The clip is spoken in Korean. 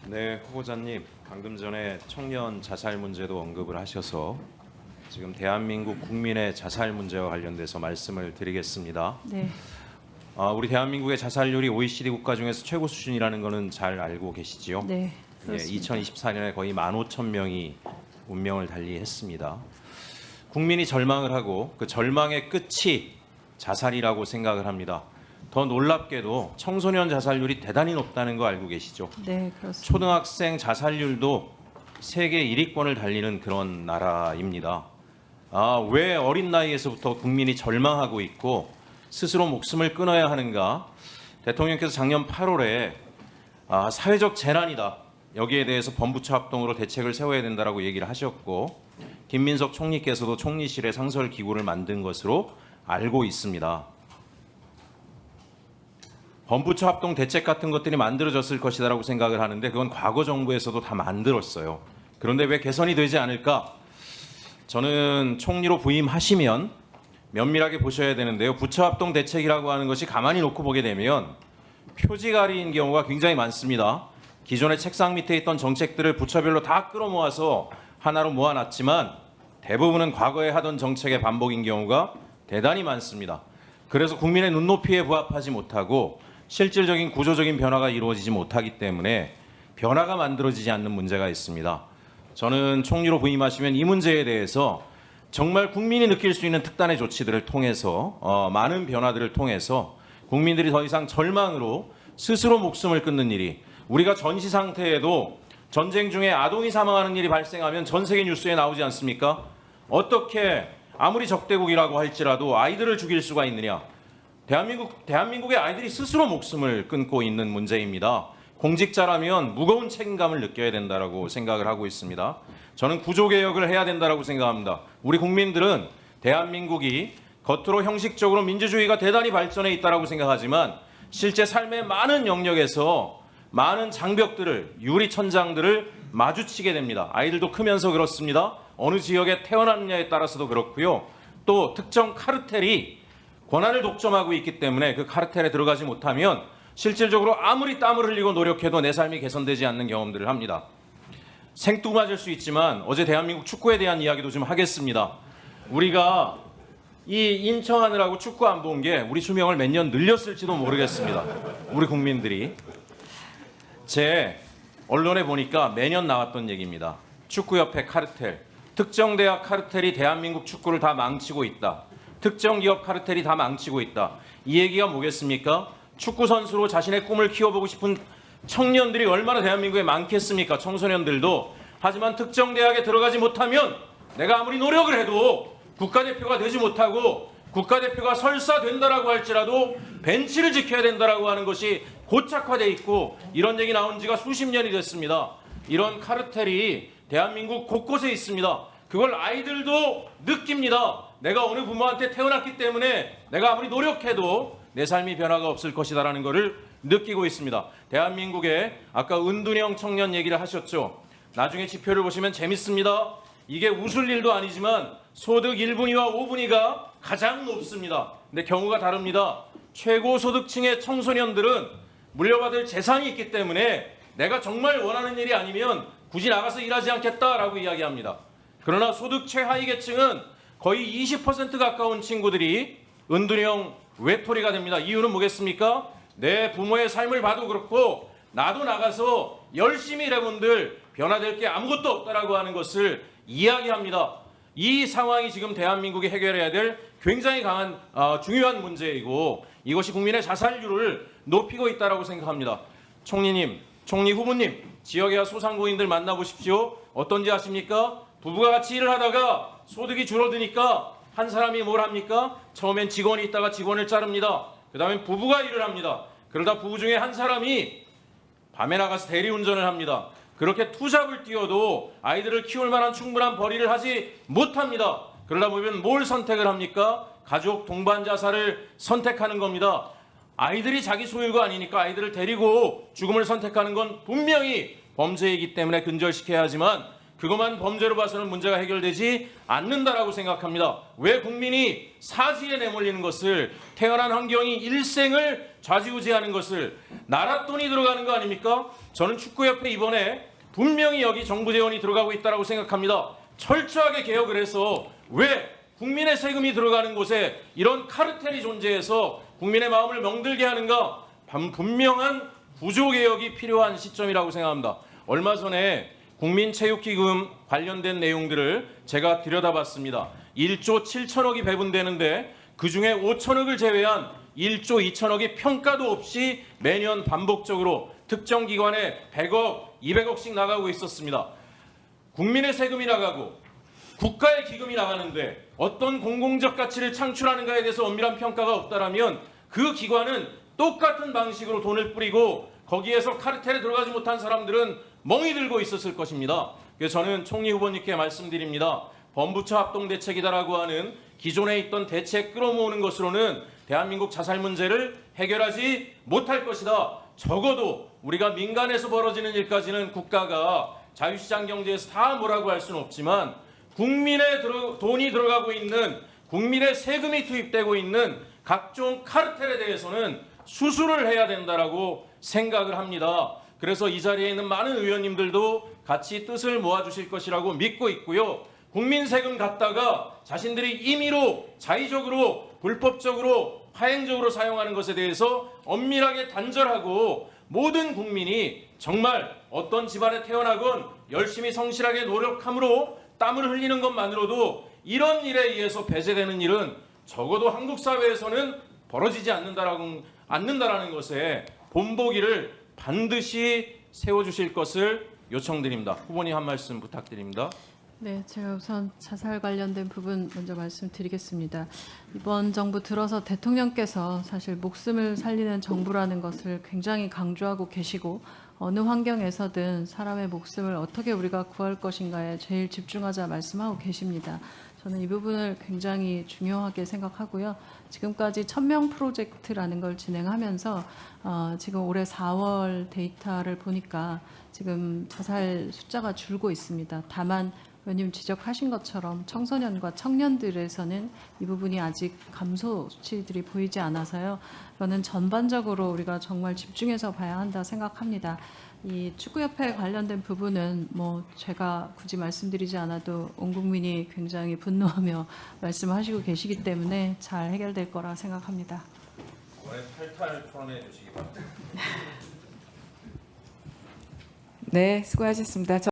네, 후보자님, 방금 전에 청년 자살 문제도 언급을 하셔서 지금 대한민국 국민의 자살 문제와 관련돼서 말씀을 드리겠습니다. 네. 우리 대한민국의 자살률이 OECD 국가 중에서 최고 수준이라는 것은 잘 알고 계시지요? 네. 예, 그렇습니다. 2024년에 거의 15,000명이 운명을 달리했습니다. 국민이 절망을 하고 그 절망의 끝이 자살이라고 생각을 합니다. 더 놀랍게도 청소년 자살률이 대단히 높다는 거 알고 계시죠? 네, 그렇습니다. 초등학생 자살률도 세계 1위권을 달리는 그런 나라입니다. 왜 어린 나이에서부터 국민이 절망하고 있고 스스로 목숨을 끊어야 하는가? 대통령께서 작년 8월에 사회적 재난이다. 여기에 대해서 범부처 합동으로 대책을 세워야 된다라고 얘기를 하셨고 김민석 총리께서도 총리실에 상설 기구를 만든 것으로 알고 있습니다. 범부처 합동 대책 같은 것들이 만들어졌을 것이다라고 생각을 하는데 그건 과거 정부에서도 다 만들었어요. 그런데 왜 개선이 되지 않을까? 저는 총리로 부임하시면 면밀하게 보셔야 되는데요. 부처 합동 대책이라고 하는 것이 가만히 놓고 보게 되면 표지가리인 경우가 굉장히 많습니다. 기존의 책상 밑에 있던 정책들을 부처별로 다 끌어모아서 하나로 모아놨지만 대부분은 과거에 하던 정책의 반복인 경우가 대단히 많습니다. 그래서 국민의 눈높이에 부합하지 못하고 실질적인 구조적인 변화가 이루어지지 못하기 때문에 변화가 만들어지지 않는 문제가 있습니다. 저는 총리로 부임하시면 이 문제에 대해서 정말 국민이 느낄 수 있는 특단의 조치들을 통해서 많은 변화들을 통해서 국민들이 더 이상 절망으로 스스로 목숨을 끊는 일이 우리가 전시 상태에도 전쟁 중에 아동이 사망하는 일이 발생하면 전 세계 뉴스에 나오지 않습니까? 어떻게 아무리 적대국이라고 할지라도 아이들을 죽일 수가 있느냐? 대한민국의 아이들이 스스로 목숨을 끊고 있는 문제입니다. 공직자라면 무거운 책임감을 느껴야 된다라고 생각을 하고 있습니다. 저는 구조개혁을 해야 된다라고 생각합니다. 우리 국민들은 대한민국이 겉으로 형식적으로 민주주의가 대단히 발전해 있다라고 생각하지만 실제 삶의 많은 영역에서 많은 장벽들을 유리천장들을 마주치게 됩니다. 아이들도 크면서 그렇습니다. 어느 지역에 태어났느냐에 따라서도 그렇고요. 또 특정 카르텔이 권한을 독점하고 있기 때문에 그 카르텔에 들어가지 못하면 실질적으로 아무리 땀을 흘리고 노력해도 내 삶이 개선되지 않는 경험들을 합니다. 생뚱맞을 수 있지만 어제 대한민국 축구에 대한 이야기도 좀 하겠습니다. 우리가 이 인청하느라고 축구 안 본 게 우리 수명을 몇 년 늘렸을지도 모르겠습니다. 우리 국민들이. 제 언론에 보니까 매년 나왔던 얘기입니다. 축구협회 카르텔. 특정 대학 카르텔이 대한민국 축구를 다 망치고 있다. 특정 기업 카르텔이 다 망치고 있다. 이 얘기가 뭐겠습니까? 축구 선수로 자신의 꿈을 키워보고 싶은 청년들이 얼마나 대한민국에 많겠습니까? 청소년들도. 하지만 특정 대학에 들어가지 못하면 내가 아무리 노력을 해도 국가대표가 되지 못하고 국가대표가 설사 된다라고 할지라도 벤치를 지켜야 된다라고 하는 것이 고착화돼 있고 이런 얘기 나온 지가 수십 년이 됐습니다. 이런 카르텔이 대한민국 곳곳에 있습니다. 그걸 아이들도 느낍니다. 내가 어느 부모한테 태어났기 때문에 내가 아무리 노력해도 내 삶이 변화가 없을 것이다라는 것을 느끼고 있습니다. 대한민국의 아까 은둔형 청년 얘기를 하셨죠. 나중에 지표를 보시면 재밌습니다. 이게 웃을 일도 아니지만 소득 1분위와 5분위가 가장 높습니다. 근데 경우가 다릅니다. 최고소득층의 청소년들은 물려받을 재산이 있기 때문에 내가 정말 원하는 일이 아니면 굳이 나가서 일하지 않겠다라고 이야기합니다. 그러나 소득 최하위 계층은 거의 20% 가까운 친구들이 은둔형 외톨이가 됩니다. 이유는 뭐겠습니까? 내 부모의 삶을 봐도 그렇고 나도 나가서 열심히 일해본들 변화될 게 아무것도 없다라고 하는 것을 이야기합니다. 이 상황이 지금 대한민국이 해결해야 될 굉장히 강한 중요한 문제이고 이것이 국민의 자살률을 높이고 있다라고 생각합니다. 총리님, 총리 후보님, 지역의 소상공인들 만나보십시오. 어떤지 아십니까? 부부가 같이 일을 하다가 소득이 줄어드니까 한 사람이 뭘 합니까? 처음엔 직원이 있다가 직원을 자릅니다. 그 다음에 부부가 일을 합니다. 그러다 부부 중에 한 사람이 밤에 나가서 대리운전을 합니다. 그렇게 투잡을 뛰어도 아이들을 키울 만한 충분한 벌이를 하지 못합니다. 그러다 보면 뭘 선택을 합니까? 가족 동반 자살을 선택하는 겁니다. 아이들이 자기 소유가 아니니까 아이들을 데리고 죽음을 선택하는 건 분명히 범죄이기 때문에 근절시켜야 하지만 그것만 범죄로 봐서는 문제가 해결되지 않는다라고 생각합니다. 왜 국민이 사지에 내몰리는 것을, 태어난 환경이 일생을 좌지우지하는 것을, 나라 돈이 들어가는 거 아닙니까? 저는 축구협회 이번에 분명히 여기 정부 재원이 들어가고 있다고 생각합니다. 철저하게 개혁을 해서 왜 국민의 세금이 들어가는 곳에 이런 카르텔이 존재해서 국민의 마음을 멍들게 하는가? 분명한 구조개혁이 필요한 시점이라고 생각합니다. 얼마 전에 국민체육기금 관련된 내용들을 제가 들여다봤습니다. 1조 7천억이 배분되는데 그중에 5천억을 제외한 1조 2천억이 평가도 없이 매년 반복적으로 특정 기관에 100억, 200억씩 나가고 있었습니다. 국민의 세금이 나가고 국가의 기금이 나가는데 어떤 공공적 가치를 창출하는가에 대해서 엄밀한 평가가 없다라면 그 기관은 똑같은 방식으로 돈을 뿌리고 거기에서 카르텔에 들어가지 못한 사람들은 멍이 들고 있었을 것입니다. 그래서 저는 총리 후보님께 말씀드립니다. 범부처 합동대책이다라고 하는 기존에 있던 대책 끌어모으는 것으로는 대한민국 자살 문제를 해결하지 못할 것이다. 적어도 우리가 민간에서 벌어지는 일까지는 국가가 자유시장 경제에서 다 뭐라고 할 수는 없지만 국민의 돈이 들어가고 있는, 국민의 세금이 투입되고 있는 각종 카르텔에 대해서는 수술을 해야 된다라고 생각을 합니다. 그래서 이 자리에 있는 많은 의원님들도 같이 뜻을 모아주실 것이라고 믿고 있고요. 국민 세금 갖다가 자신들이 임의로, 자의적으로, 불법적으로, 파행적으로 사용하는 것에 대해서 엄밀하게 단절하고 모든 국민이 정말 어떤 집안에 태어나건 열심히 성실하게 노력함으로 땀을 흘리는 것만으로도 이런 일에 의해서 배제되는 일은 적어도 한국 사회에서는 벌어지지 않는다라는 것에 본보기를 반드시 세워주실 것을 요청드립니다. 후보님 한 말씀 부탁드립니다. 네, 제가 우선 자살 관련된 부분 먼저 말씀드리겠습니다. 이번 정부 들어서 대통령께서 사실 목숨을 살리는 정부라는 것을 굉장히 강조하고 계시고 어느 환경에서든 사람의 목숨을 어떻게 우리가 구할 것인가에 제일 집중하자 말씀하고 계십니다. 저는 이 부분을 굉장히 중요하게 생각하고요. 지금까지 1000명 프로젝트라는 걸 진행하면서 지금 올해 4월 데이터를 보니까 지금 자살 숫자가 줄고 있습니다. 다만 의원님 지적하신 것처럼 청소년과 청년들에서는 이 부분이 아직 감소 수치들이 보이지 않아서요. 이거는 전반적으로 우리가 정말 집중해서 봐야 한다 생각합니다. 이 축구협회 관련된 부분은 뭐 제가 굳이 말씀드리지 않아도 온 국민이 굉장히 분노하며 말씀하시고 계시기 때문에 잘 해결될 거라 생각합니다. 이번에 탈탈 토론해 주시기 바랍니다. 네, 수고하셨습니다.